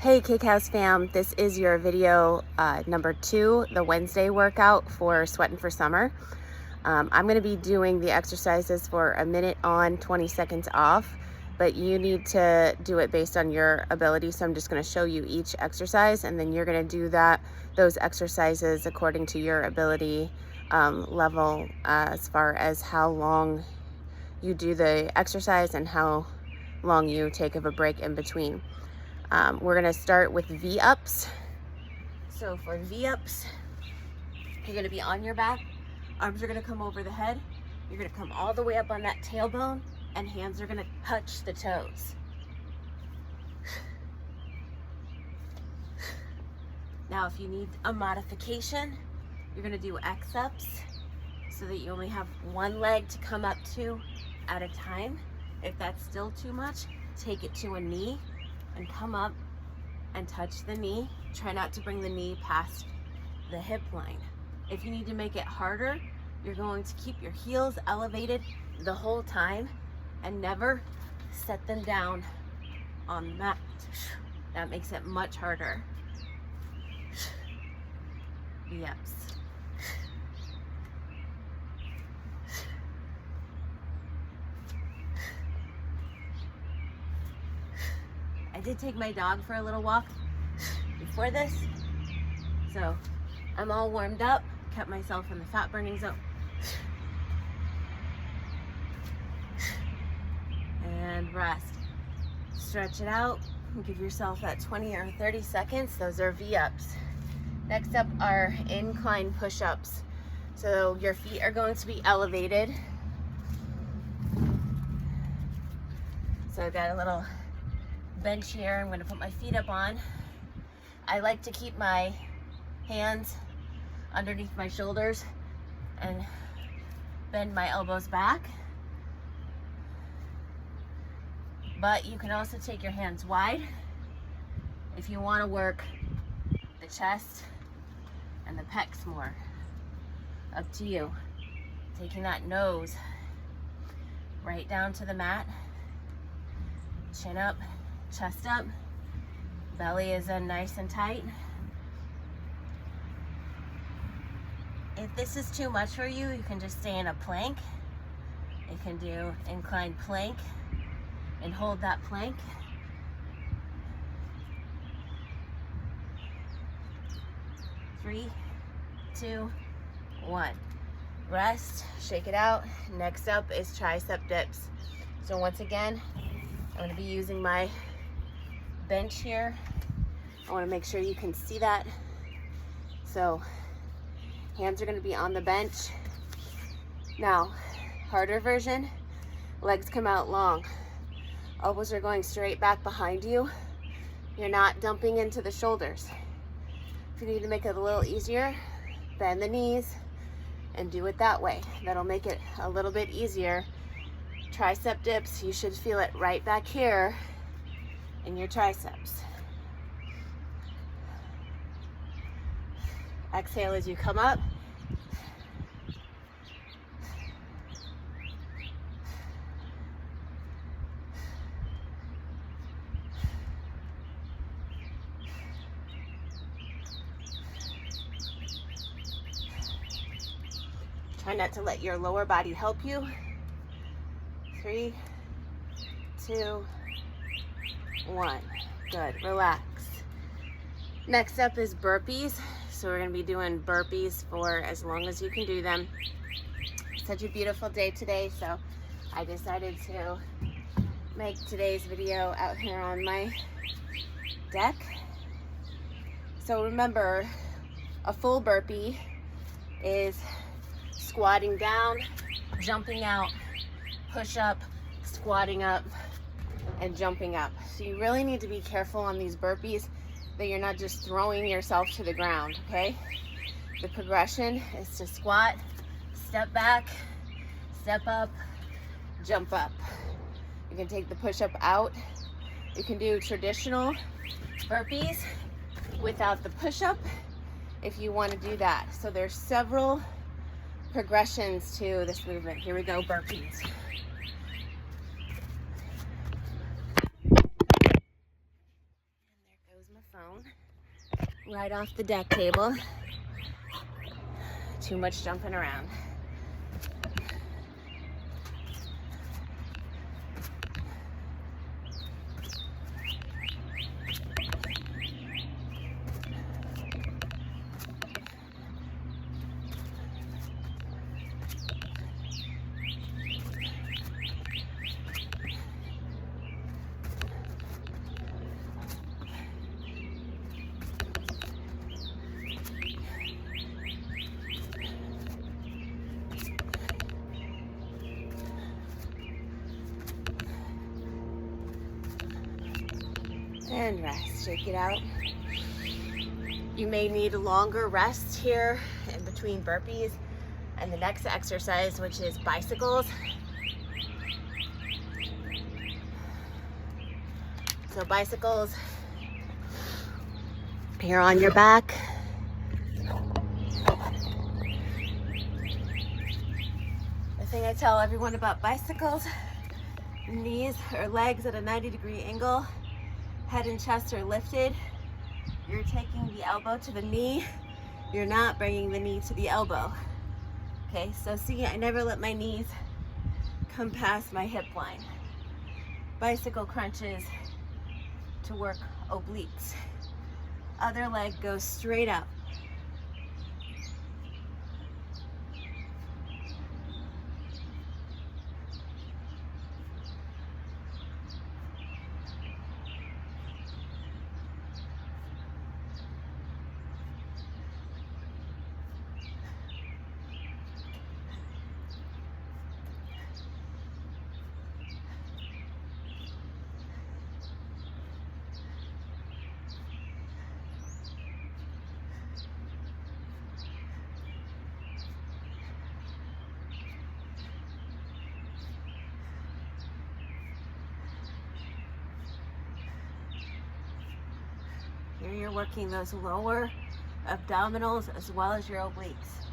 Hey KickHouse fam, this is your video number 2, the Wednesday workout for Sweatin' for Summer. I'm going to be doing the exercises for a minute on, 20 seconds off, but you need to do it based on your ability. So I'm just going to show you each exercise, and then you're going to do those exercises according to your ability level, as far as how long you do the exercise and how long you take of a break in between. We're gonna start with V-ups. So for V-ups, you're gonna be on your back, arms are gonna come over the head, you're gonna come all the way up on that tailbone, and hands are gonna touch the toes. Now if you need a modification, you're gonna do X-ups so that you only have one leg to come up to at a time. If that's still too much, take it to a knee and come up and touch the knee. Try not to bring the knee past the hip line. If you need to make it harder, you're going to keep your heels elevated the whole time and never set them down on the mat. That makes it much harder. Yes. I did take my dog for a little walk before this, so I'm all warmed up, kept myself in the fat burning zone. And rest. Stretch it out and give yourself that 20 or 30 seconds. Those are V-ups. Next up are incline push-ups. So your feet are going to be elevated. So I've got a little bench here. I'm going to put my feet up on. I like to keep my hands underneath my shoulders and bend my elbows back. But you can also take your hands wide if you want to work the chest and the pecs more. Up to you. Taking that nose right down to the mat. Chin up, chest up, belly is in nice and tight. If this is too much for you, you can just stay in a plank. You can do inclined plank and hold that plank. Three, two, one. Rest, shake it out. Next up is tricep dips. So once again, I'm going to be using my bench here. I want to make sure you can see that. So hands are going to be on the bench. Now, harder version, legs come out long. Elbows are going straight back behind you. You're not dumping into the shoulders. If you need to make it a little easier, bend the knees and do it that way. That'll make it a little bit easier. Tricep dips, you should feel it right back here in your triceps. Exhale as you come up. Try not to let your lower body help you. 3, 2, 1. Good, relax. Next up is burpees. So we're gonna be doing burpees for as long as you can do them. Such a beautiful day today, so I decided to make today's video out here on my deck. So remember, a full burpee is squatting down, jumping out, push up, squatting up, and jumping up. So you really need to be careful on these burpees that you're not just throwing yourself to the ground, okay? The progression is to squat, step back, step up, jump up. You can take the push-up out. You can do traditional burpees without the push-up if you want to do that. So there's several progressions to this movement. Here we go, burpees. And there goes close my phone. Right off the deck table. Too much jumping around. And rest, shake it out. You may need a longer rest here in between burpees and the next exercise, which is bicycles. So bicycles, you're on your back. The thing I tell everyone about bicycles, knees or legs at a 90-degree angle, head and chest are lifted. You're taking the elbow to the knee. You're not bringing the knee to the elbow. Okay, so see, I never let my knees come past my hip line. Bicycle crunches to work obliques. Other leg goes straight up. Here you're working those lower abdominals as well as your obliques.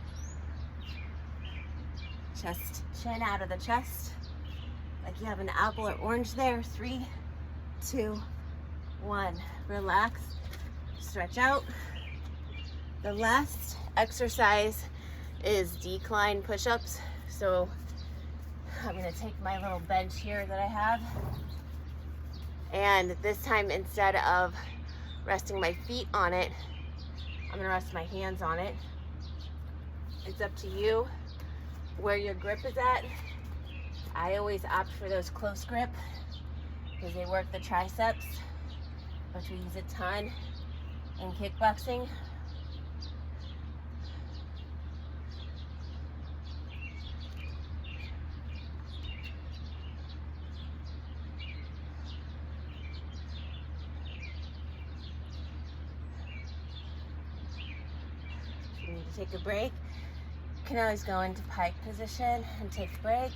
Chest, chin out of the chest, like you have an apple or orange there. 3, 2, 1. Relax, stretch out. The last exercise is decline push-ups. So I'm gonna take my little bench here that I have, and this time instead of resting my feet on it, I'm gonna rest my hands on it. It's up to you where your grip is at. I always opt for those close grip because they work the triceps, which we use a ton in kickboxing. If you need to take a break, you can always go into pike position and take a break.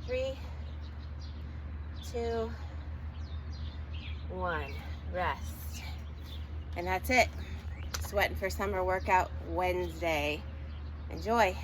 Three, 2, 1. Rest. And that's it. Sweatin' for Summer Workout Wednesday. Enjoy.